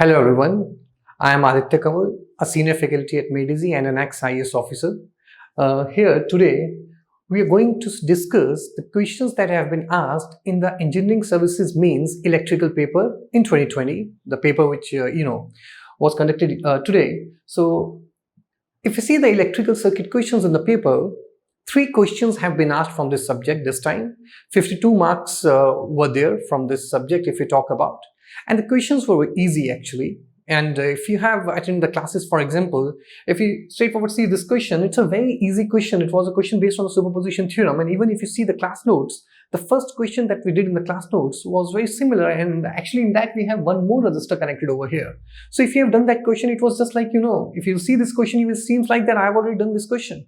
Hello everyone, I am Aditya Kanwal, a senior faculty at ESE and an ex-IES officer. Here today, we are going to discuss the questions that have been asked in the Engineering Services Mains electrical paper in 2020, the paper which was conducted today. So, if you see the electrical circuit questions in the paper, 3 questions have been asked from this subject this time. 52 marks were there from this subject if we talk about. And the questions were easy actually. And if you have attended the classes, for example, if you straightforward see this question, it's a very easy question. It was a question based on the superposition theorem. And even if you see the class notes, the first question that we did in the class notes was very similar. And actually in that we have one more resistor connected over here. So if you have done that question, it was just like, if you see this question, it seems like that I've already done this question.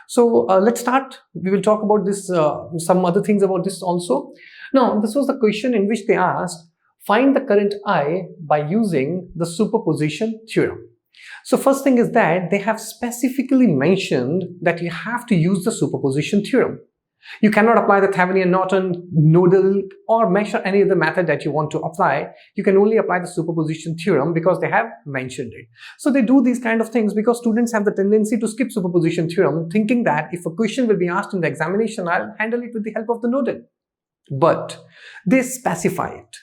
So let's start. We will talk about this, some other things about this also. Now, this was the question in which they asked, find the current I by using the superposition theorem. So first thing is that they have specifically mentioned that you have to use the superposition theorem. You cannot apply the Thevenin-Norton, nodal or mesh or any other method that you want to apply. You can only apply the superposition theorem because they have mentioned it. So they do these kind of things because students have the tendency to skip superposition theorem, thinking that if a question will be asked in the examination, I'll handle it with the help of the nodal. But they specify it.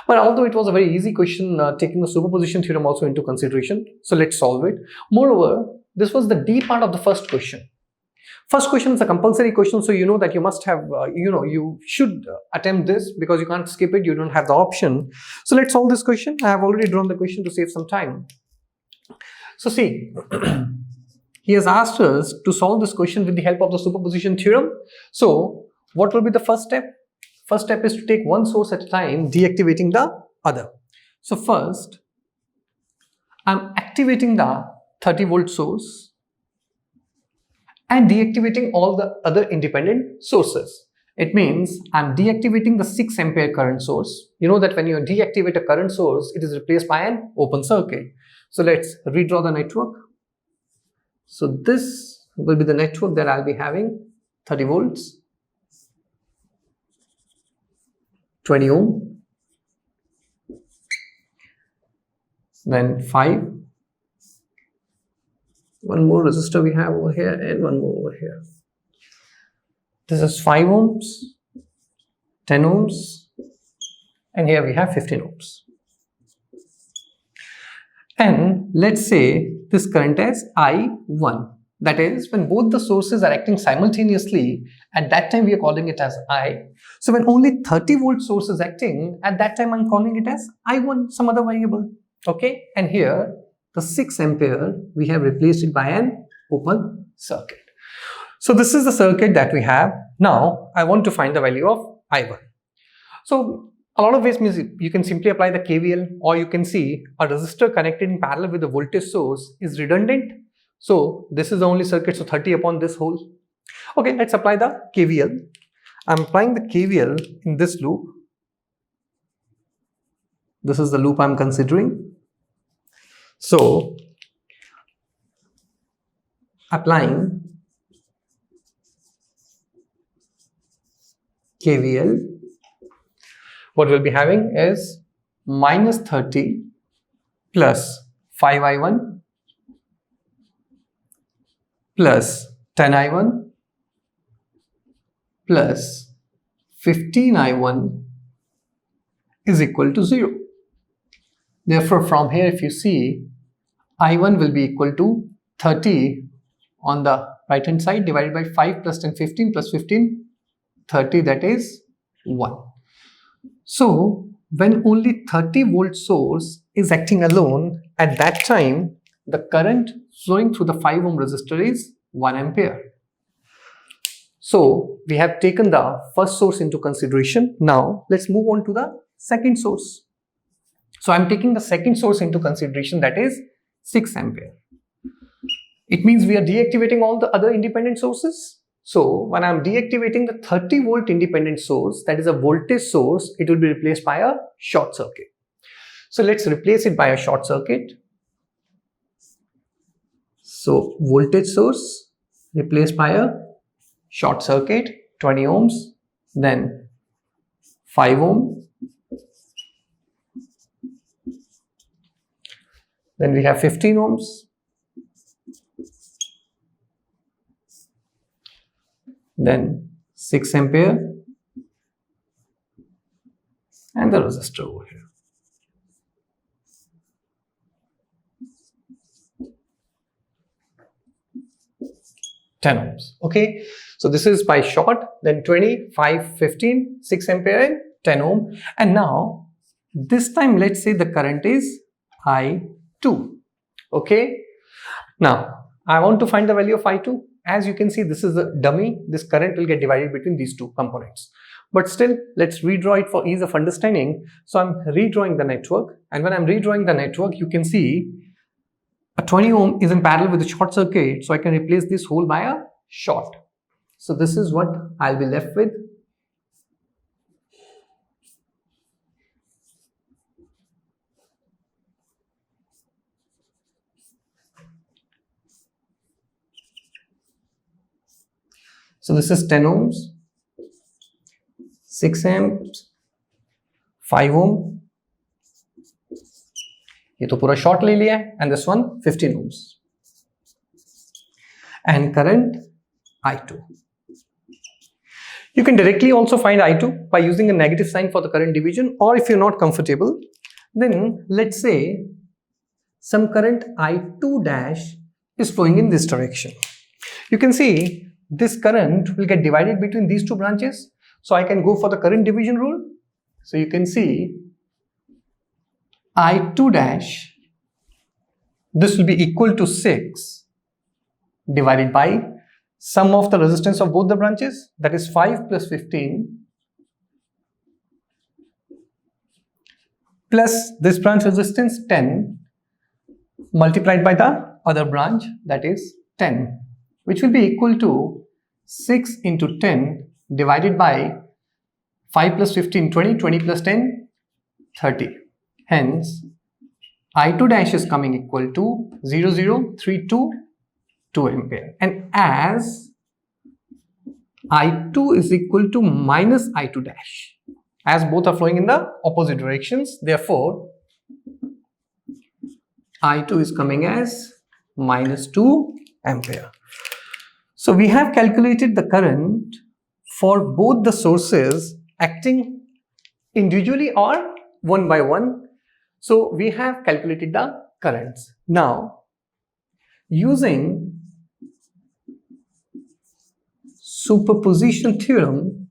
But although it was a very easy question, taking the superposition theorem also into consideration, so let's solve it. Moreover, this was the D part of the first question. First question is a compulsory question, so you know that you must have, you should attempt this because you can't skip it, you don't have the option. So let's solve this question. I have already drawn the question to save some time. So see, he has asked us to solve this question with the help of the superposition theorem. So what will be the first step? First step is to take one source at a time, deactivating the other. So first, I'm activating the 30 volt source and deactivating all the other independent sources. It means I'm deactivating the 6 ampere current source. You know that when you deactivate a current source, it is replaced by an open circuit. So let's redraw the network. So this will be the network that I'll be having, 30 volts. 20 ohm, then 5, one more resistor we have over here and one more over here. This is 5 ohms, 10 ohms, and here we have 15 ohms. And let's say this current is I1. That is, when both the sources are acting simultaneously, at that time we are calling it as I. So when only 30 volt source is acting, at that time I'm calling it as I1, some other variable. Okay, and here the 6 ampere, we have replaced it by an open circuit. So this is the circuit that we have. Now I want to find the value of I1. So a lot of ways means you can simply apply the KVL, or you can see a resistor connected in parallel with the voltage source is redundant. So this is the only circuit, so 30 upon this whole. Okay, let's apply the KVL. I'm applying the KVL in this loop. This is the loop I'm considering. So applying KVL, what we'll be having is minus 30 plus 5i1 plus 10i1 plus 15i1 is equal to 0. Therefore, from here if you see, i1 will be equal to 30 on the right hand side divided by 5 plus 10, 15 plus 15, 30, that is 1. So when only 30 volt source is acting alone, at that time the current flowing through the 5 ohm resistor is 1 ampere. So we have taken the first source into consideration. Now let's move on to the second source. So I'm taking the second source into consideration, that is 6 ampere. It means we are deactivating all the other independent sources. So when I'm deactivating the 30 volt independent source, that is a voltage source, it will be replaced by a short circuit. So let's replace it by a short circuit. So voltage source replaced by a short circuit, 20 ohms, then 5 ohm, Then we have 15 ohms. Then 6 ampere. And the resistor over here. Ten ohms. Okay, so this is by short. Then 20, 5, 15, 6 ampere and 10 ohm. And now this time let's say the current is I2. Okay, now I want to find the value of I2. As you can see, this is a dummy. This current will get divided between these two components. But still, let's redraw it for ease of understanding. So I'm redrawing the network. And when I'm redrawing the network, you can see a 20 ohm is in parallel with the short circuit. So I can replace this whole by a short. So this is what I'll be left with. So this is 10 ohms, 6 amps, 5 ohm. ये तो पूरा short ले लिया है, and this one 15 ohms. And current I2. You can directly also find I2 by using a negative sign for the current division, or if you're not comfortable, then let's say some current I2 dash is flowing in this direction. You can see this current will get divided between these two branches. So I can go for the current division rule. So you can see I2 dash, this will be equal to 6 divided by sum of the resistance of both the branches, that is 5 plus 15 plus this branch resistance 10 multiplied by the other branch, that is 10, which will be equal to 6 into 10 divided by 5 plus 15, 20, 20 plus 10, 30. Hence, I2 dash is coming equal to 0.032 ampere. And as I2 is equal to minus I2 dash, as both are flowing in the opposite directions, therefore, I2 is coming as minus 2 ampere. So we have calculated the current for both the sources acting individually or one by one. So we have calculated the currents. Now, using superposition theorem,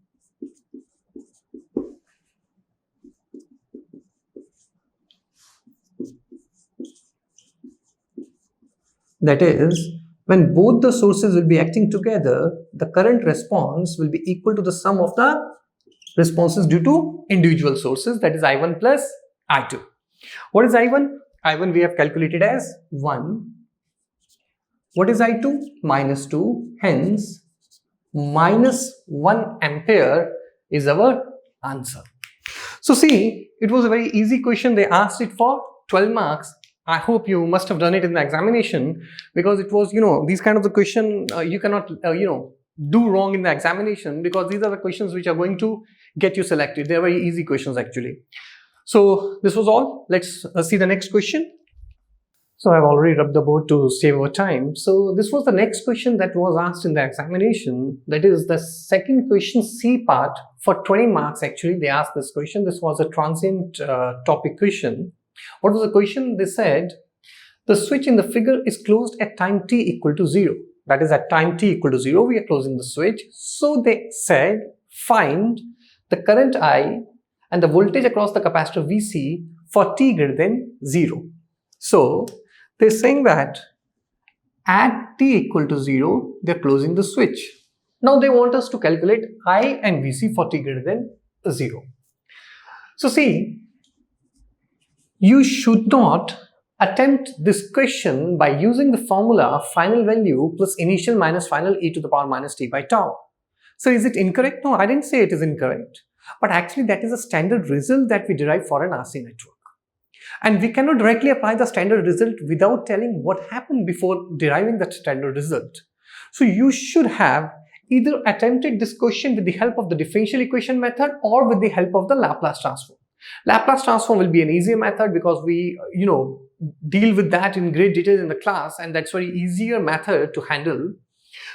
that is, when both the sources will be acting together, the current response will be equal to the sum of the responses due to individual sources, that is I1 plus I2. What is I1? I1 we have calculated as 1. What is I2? Minus 2. Hence, minus 1 ampere is our answer. So see, it was a very easy question. They asked it for 12 marks. I hope you must have done it in the examination, because it was, these kind of the question you cannot, do wrong in the examination, because these are the questions which are going to get you selected. They are very easy questions actually. So this was all. Let's see the next question. So I've already rubbed the board to save our time. So this was the next question that was asked in the examination. That is the second question, C part, for 20 marks actually. They asked this question. This was a transient topic question. What was the question? They said the switch in the figure is closed at time t equal to 0. That is, at time t equal to 0, we are closing the switch. So they said find the current I and the voltage across the capacitor Vc for t greater than 0. So they're saying that at t equal to 0, they're closing the switch. Now they want us to calculate I and Vc for t greater than 0. So see, you should not attempt this question by using the formula final value plus initial minus final e to the power minus t by tau. So is it incorrect? No, I didn't say it is incorrect. But actually that is a standard result that we derive for an RC network. And we cannot directly apply the standard result without telling what happened before deriving that standard result. So you should have either attempted this question with the help of the differential equation method or with the help of the Laplace transform. Laplace transform will be an easier method because we, deal with that in great detail in the class, and that's very easier method to handle.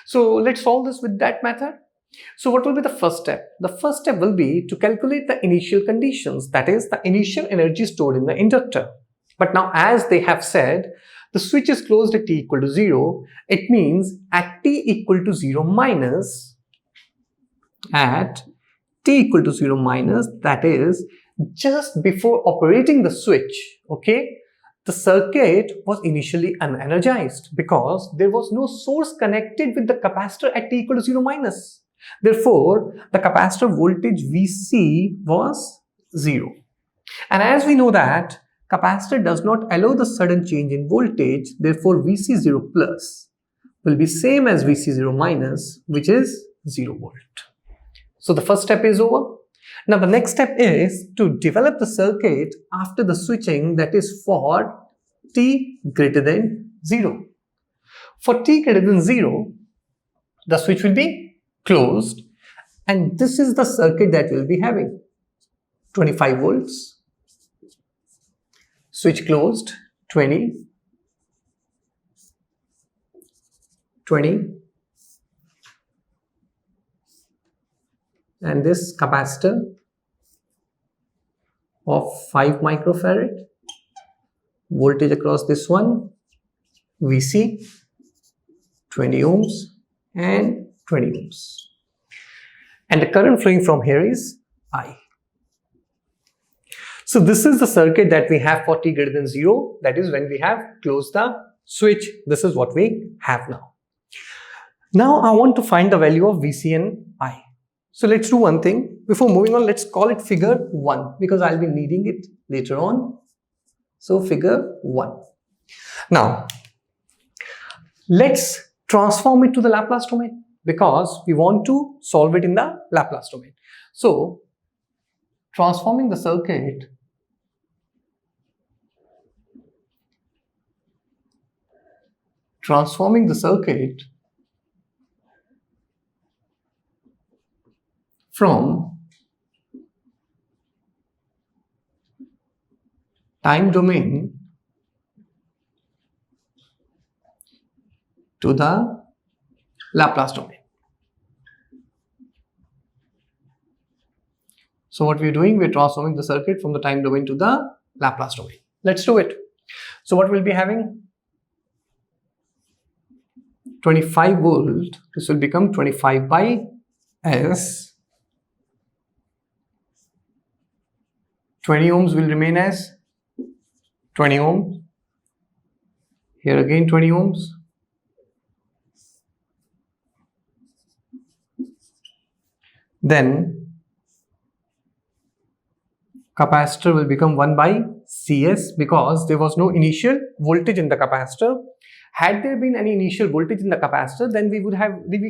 So let's solve this with that method. So what will be the first step? The first step will be to calculate the initial conditions, that is the initial energy stored in the inductor. But now, as they have said, the switch is closed at t equal to 0. It means at t equal to 0 minus, at t equal to 0 minus, that is just before operating the switch, okay, the circuit was initially unenergized because there was no source connected with the capacitor at t equal to 0 minus. Therefore, the capacitor voltage Vc was 0. And as we know that capacitor does not allow the sudden change in voltage, therefore Vc0 plus will be same as Vc0 minus, which is 0 volt. So the first step is over. Now the next step is to develop the circuit after the switching, that is for t greater than 0. For t greater than 0, the switch will be closed, and this is the circuit that we'll be having. 25 volts, switch closed, 20, and this capacitor of 5 microfarad, voltage across this one, Vc, 20 ohms and 20 ohms. And the current flowing from here is I. So this is the circuit that we have for t greater than 0. That is when we have closed the switch. This is what we have now. Now I want to find the value of Vc and I. So let's do one thing. Before moving on, let's call it figure 1 because I'll be needing it later on. So figure 1. Now, let's transform it to the Laplace domain because we want to solve it in the Laplace domain. So, transforming the circuit from time domain to the Laplace domain. So what we're doing, we're transforming the circuit from the time domain to the Laplace domain. Let's do it. So what we'll be having? 25 volt, this will become 25 by S. 20 ohms will remain as 20 ohms. Here again 20 ohms. Then capacitor will become 1 by Cs because there was no initial voltage in the capacitor. Had there been any initial voltage in the capacitor, then we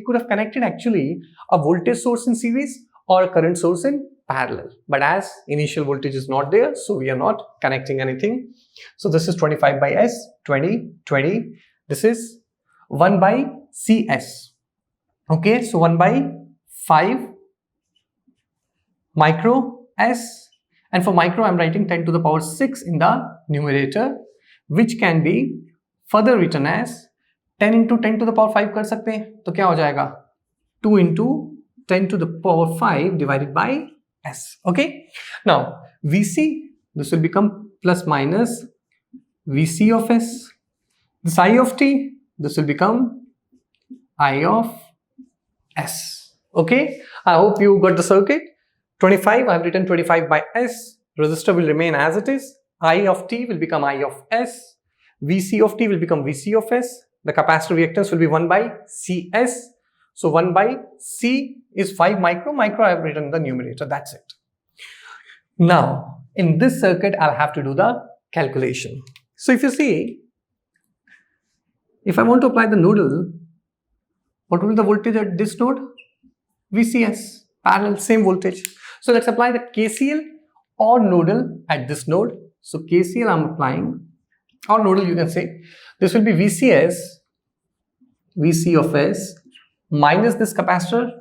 could have connected actually a voltage source in series or a current source in parallel. But as initial voltage is not there, so we are not connecting anything. So this is 25 by S, 20, 20. This is 1 by Cs. Okay, so 1 by 5 micro S. And for micro, I'm writing 10 to the power 6 in the numerator, which can be further written as 10 into 10 to the power 5 कर सकते हैं, तो क्या हो जाएगा? 2 into 10 to the power 5 divided by S. Okay. Now, Vc, this will become plus minus Vc of S. This I of t, this will become I of S. Okay. I hope you got the circuit. 25, I have written 25 by S. Resistor will remain as it is. I of t will become I of S. Vc of t will become Vc of S. The capacitor reactance will be 1 by Cs. So 1 by C is 5 micro. Micro I have written in the numerator. That's it. Now, in this circuit, I'll have to do the calculation. So if you see, if I want to apply the nodal, what will be the voltage at this node? VCS, parallel, same voltage. So let's apply the KCL or nodal at this node. So KCL I'm applying, or nodal you can say. This will be VCS, Vc of S, minus this capacitor,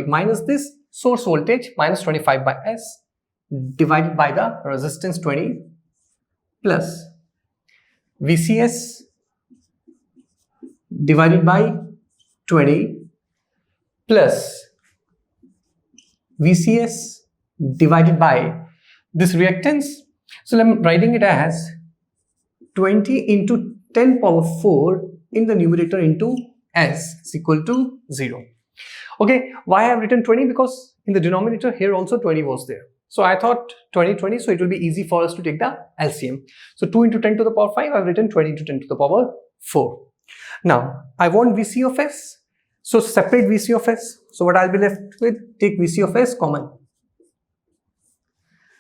minus this source voltage, minus 25 by S, divided by the resistance 20, plus VCS divided by 20 plus VCS divided by this reactance. So I'm writing it as 20 into 10 power 4 in the numerator into S is equal to 0. Okay, why I have written 20? Because in the denominator here also 20 was there. So I thought 20, so it will be easy for us to take the LCM. So 2 into 10 to the power 5, I have written 20 into 10 to the power 4. Now, I want VC of S. So separate VC of S. So what I'll be left with, take VC of S common.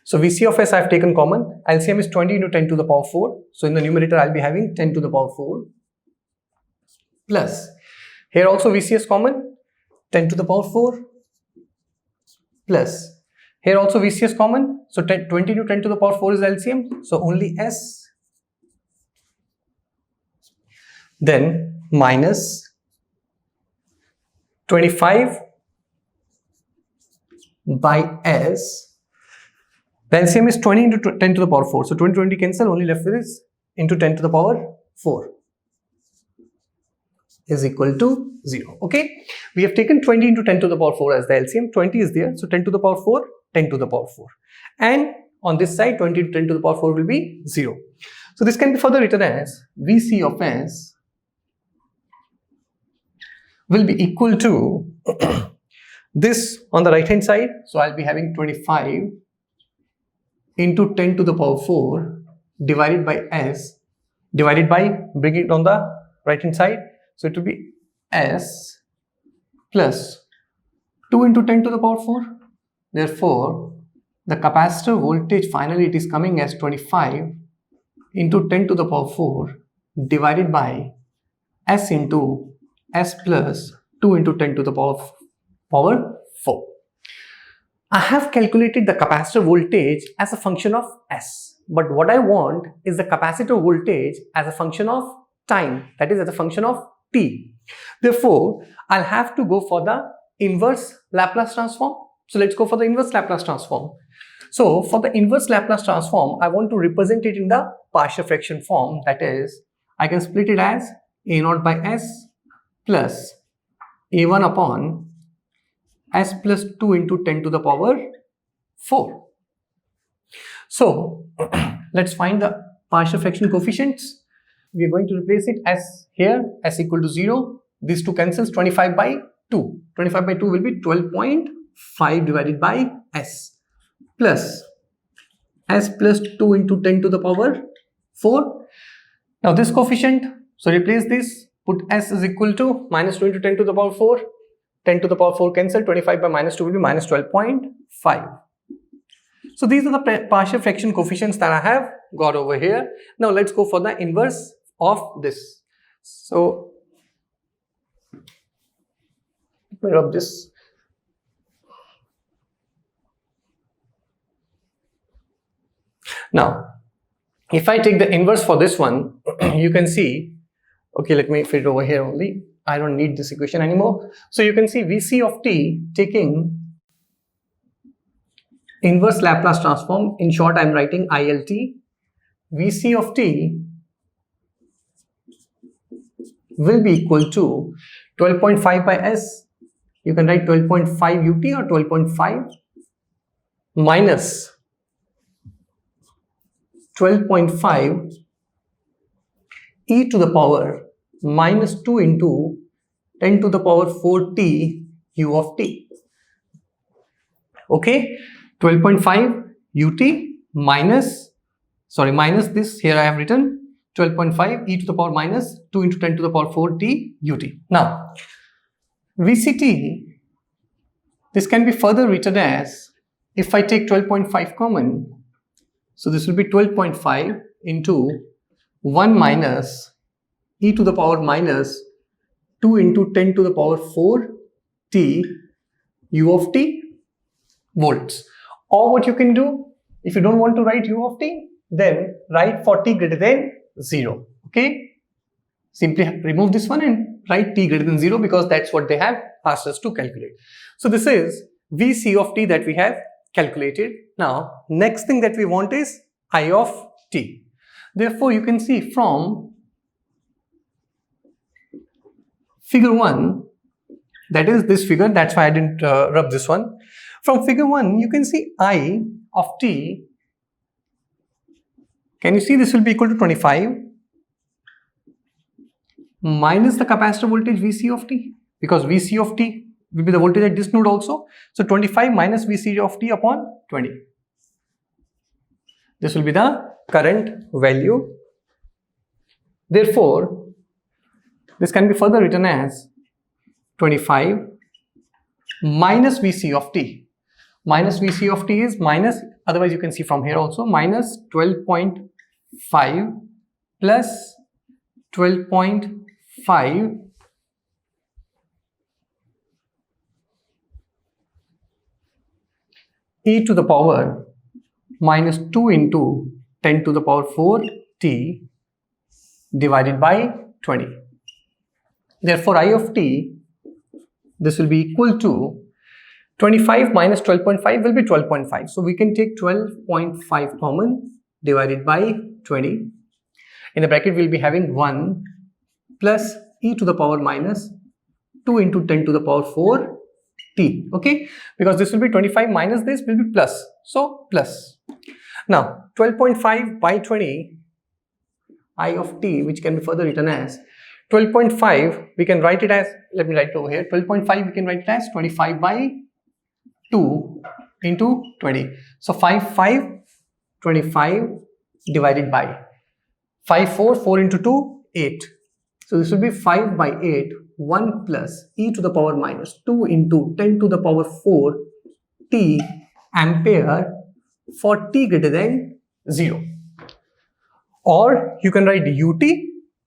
So VC of S I have taken common. LCM is 20 into 10 to the power 4. So in the numerator I'll be having 10 to the power 4 plus here also VCS common, 10 to the power 4 plus here also VCS common. So 20 into 10 to the power 4 is LCM. So only S, then minus 25 by S. The LCM is 20 into 10 to the power 4. So 20 cancel, only left with is into 10 to the power 4 is equal to 0. Okay, we have taken 20 into 10 to the power 4 as the LCM. 20 is there, so 10 to the power 4, 10 to the power 4. And on this side, 20 to 10 to the power 4 will be 0. So this can be further written as VC of S will be equal to this on the right hand side. So I'll be having 25 into 10 to the power 4 divided by S divided by, bring it on the right hand side. So it will be S plus 2 into 10 to the power 4. Therefore, the capacitor voltage finally it is coming as 25 into 10 to the power 4 divided by S into S plus 2 into 10 to the power 4. I have calculated the capacitor voltage as a function of S, but what I want is the capacitor voltage as a function of time, that is as a function of t. Therefore, I'll have to go for the inverse Laplace transform. So let's go for the inverse Laplace transform. So for the inverse Laplace transform, I want to represent it in the partial fraction form, that is, I can split it as A0 by S plus A1 upon S plus 2 into 10 to the power 4. So let's find the partial fraction coefficients. We are going to replace it as here, S equal to 0. These two cancels, 25 by 2. 25 by 2 will be 12.5 divided by S plus S plus 2 into 10 to the power 4. Now this coefficient, so replace this, put S is equal to minus 2 into 10 to the power 4. 10 to the power 4 cancel, 25 by minus 2 will be minus 12.5. So these are the partial fraction coefficients that I have got over here. Now let's go for the inverse of this. So let me rub this. Now, if I take the inverse for this one, you can see, okay, let me fit it over here only. I don't need this equation anymore. So you can see VC of t taking inverse Laplace transform. In short, I am writing ILT. VC of t will be equal to 12.5 by S. You can write 12.5 UT or 12.5 minus 12.5 e to the power minus 2 into 10 to the power 4t u of t. Okay, 12.5 ut minus this, here I have written 12.5 e to the power minus 2 into 10 to the power 4t ut. Now, VCT, this can be further written as, if I take 12.5 common, so this will be 12.5 into 1 minus e to the power minus 2 into 10 to the power 4 t u of t volts. Or what you can do, if you don't want to write u of t, then write for t greater than 0. Okay, simply remove this one and write t greater than 0 because that's what they have asked us to calculate. So this is VC of t that we have calculated. Now next thing that we want is I of t. Therefore, you can see from figure 1, that is this figure, that's why I didn't rub this one. From figure 1, you can see I of t, can you see this will be equal to 25 minus the capacitor voltage Vc of t, because Vc of t will be the voltage at this node also. So 25 minus Vc of t upon 20. This will be the current value. Therefore, this can be further written as 25 minus Vc of t. Minus Vc of t is minus, otherwise you can see from here also, minus 12.5 plus 12.5 e to the power minus 2 into 10 to the power 4 t divided by 20. Therefore, I of t, this will be equal to 25 minus 12.5 will be 12.5. So we can take 12.5 common divided by 20. In the bracket, we'll be having 1 plus e to the power minus 2 into 10 to the power 4 t. Okay, because this will be 25 minus this will be plus. So plus. Now 12.5 by 20, I of t, which can be further written as 12.5, we can write it as, let me write it over here, 12.5 we can write it as 25 by 2 into 20. So 25 divided by 4 into 2, 8. So this will be 5 by 8, 1 plus e to the power minus 2 into 10 to the power 4 t ampere for t greater than 0. Or you can write ut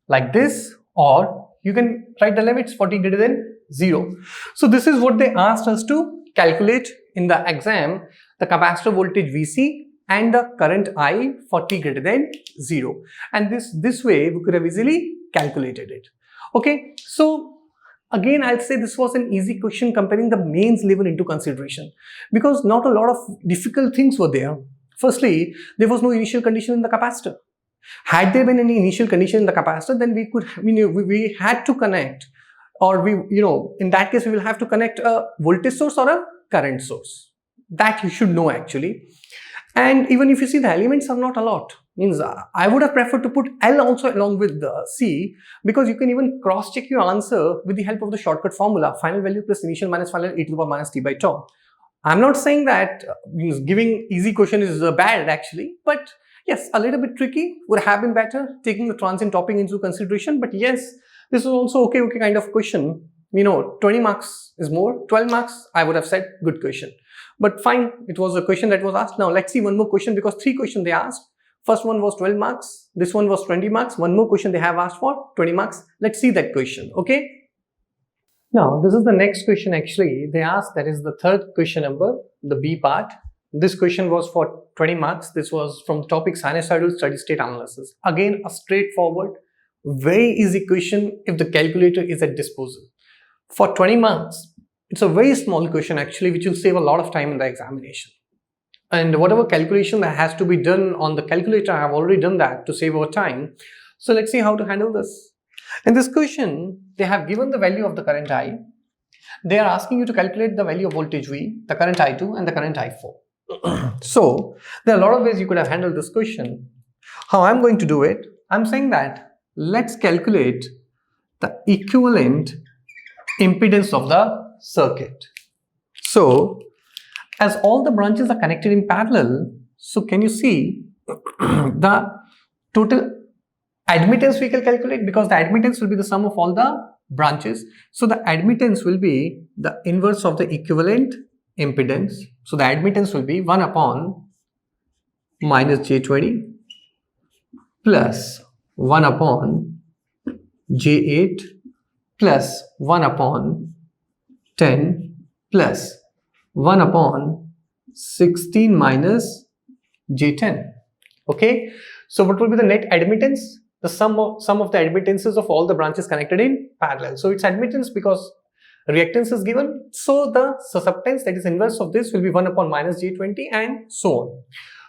like this, or you can write the limits for t greater than 0. So this is what they asked us to calculate in the exam, the capacitor voltage Vc and the current I for t greater than 0. And this way we could have easily calculated it. Okay, so again I'll say this was an easy question comparing the mains level into consideration, because not a lot of difficult things were there. Firstly, there was no initial condition in the capacitor. Had there been any initial condition in the capacitor, then we could, we had to connect, or in that case we will have to connect a voltage source or a current source. That you should know actually. And even if you see, the elements are not a lot, means I would have preferred to put L also along with the C, because you can even cross check your answer with the help of the shortcut formula, final value plus initial minus final e to the power minus t by tau. I'm not saying that giving easy question is bad actually, but yes, a little bit tricky, would have been better taking the transient topic into consideration. But yes, this is also okay kind of question. 20 marks is more, 12 marks I would have said good question. But fine, it was a question that was asked. Now let's see one more question, because 3 questions they asked. First one was 12 marks, this one was 20 marks, one more question they have asked for 20 marks. Let's see that question, okay? Now this is the next question actually they asked, that is the third question number, the B part. This question was for 20 marks. This was from the topic sinusoidal steady state analysis. Again, a straightforward, very easy question if the calculator is at disposal. For 20 marks, it's a very small question actually, which will save a lot of time in the examination. And whatever calculation that has to be done on the calculator, I have already done that to save our time. So let's see how to handle this. In this question, they have given the value of the current I. They are asking you to calculate the value of voltage V, the current I2 and the current I4. So there are a lot of ways you could have handled this question. How I'm going to do it, I'm saying that let's calculate the equivalent impedance of the circuit. So as all the branches are connected in parallel, so can you see the total admittance we can calculate, because the admittance will be the sum of all the branches. So the admittance will be the inverse of the equivalent impedance. So the admittance will be 1 upon minus J20 plus 1 upon J8 plus 1 upon 10 plus 1 upon 16 minus J10. Okay, so what will be the net admittance? The sum of the admittances of all the branches connected in parallel. So it's admittance because reactance is given. So the susceptance, that is inverse of this, will be 1 upon minus J20 and so on.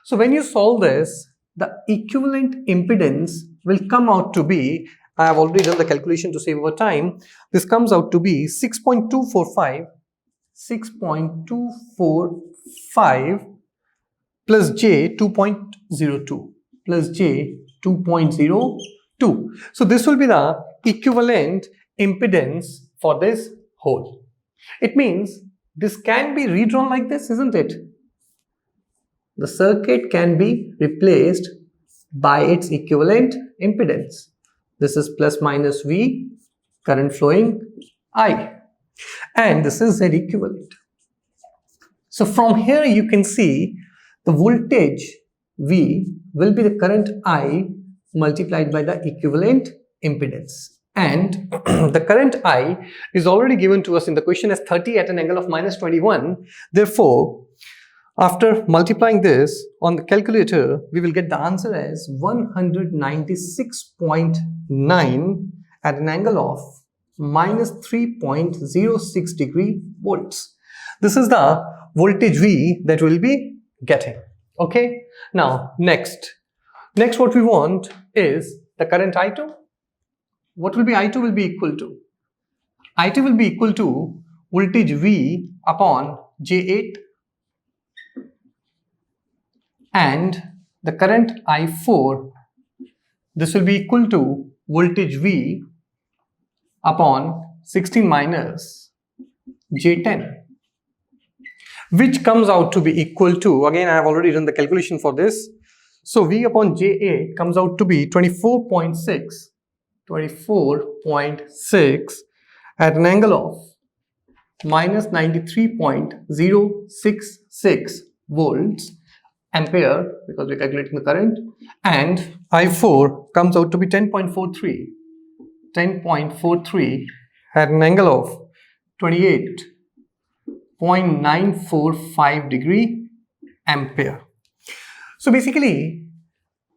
So when you solve this, the equivalent impedance will come out to be, I have already done the calculation to save over time, this comes out to be 6.245 plus j 2.02 plus j 2.02. So this will be the equivalent impedance for this hole. It means this can be redrawn like this, isn't it? The circuit can be replaced by its equivalent impedance. This is plus minus V, current flowing I, and this is Z equivalent. So from here you can see the voltage V will be the current I multiplied by the equivalent impedance. And the current I is already given to us in the question as 30 at an angle of minus 21. Therefore, after multiplying this on the calculator, we will get the answer as 196.9 at an angle of minus 3.06 degree volts. This is the voltage V that we'll be getting. Okay. Now, next what we want is the current I2. What will be I2 will be equal to? I2 will be equal to voltage V upon J8, and the current I4, this will be equal to voltage V upon 16 minus J10, which comes out to be equal to, again I have already done the calculation for this, so V upon J8 comes out to be 24.6 at an angle of minus 93.066 volts ampere, because we're calculating the current, and I4 comes out to be 10.43 at an angle of 28.945 degree ampere. So basically,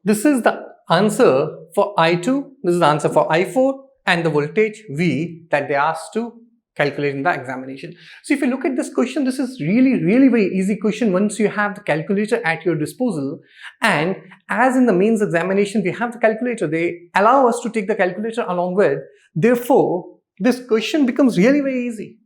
this is the answer for I2, this is the answer for I4, and the voltage V that they asked to calculate in the examination. So if you look at this question, this is really very easy question once you have the calculator at your disposal. And as in the mains examination, we have the calculator. They allow us to take the calculator along with. Therefore, this question becomes really very easy.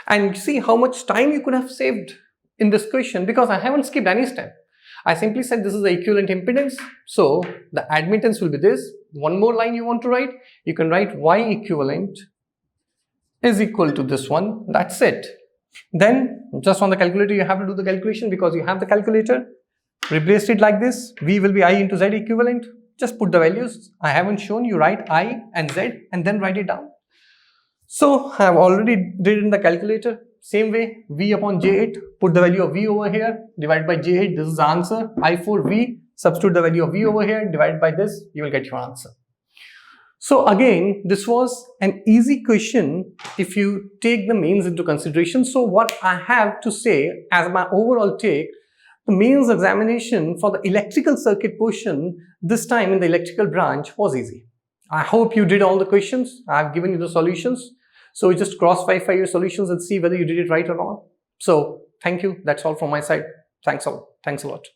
And see how much time you could have saved in this question, because I haven't skipped any step. I simply said this is the equivalent impedance. So the admittance will be this. One more line you want to write, you can write Y equivalent is equal to this one. That's it. Then just on the calculator you have to do the calculation, because you have the calculator. Replace it like this. V will be I into Z equivalent. Just put the values. I haven't shown you, write I and Z and then write it down. So I have already did it in the calculator. Same way, V upon J8, put the value of V over here, divide by J8, this is the answer. I4V, substitute the value of V over here, divide by this, you will get your answer. So again, this was an easy question if you take the mains into consideration. So what I have to say as my overall take, the mains examination for the electrical circuit portion, this time in the electrical branch, was easy. I hope you did all the questions. I have given you the solutions. So you just cross-verify your solutions and see whether you did it right or not. So thank you. That's all from my side. Thanks a lot.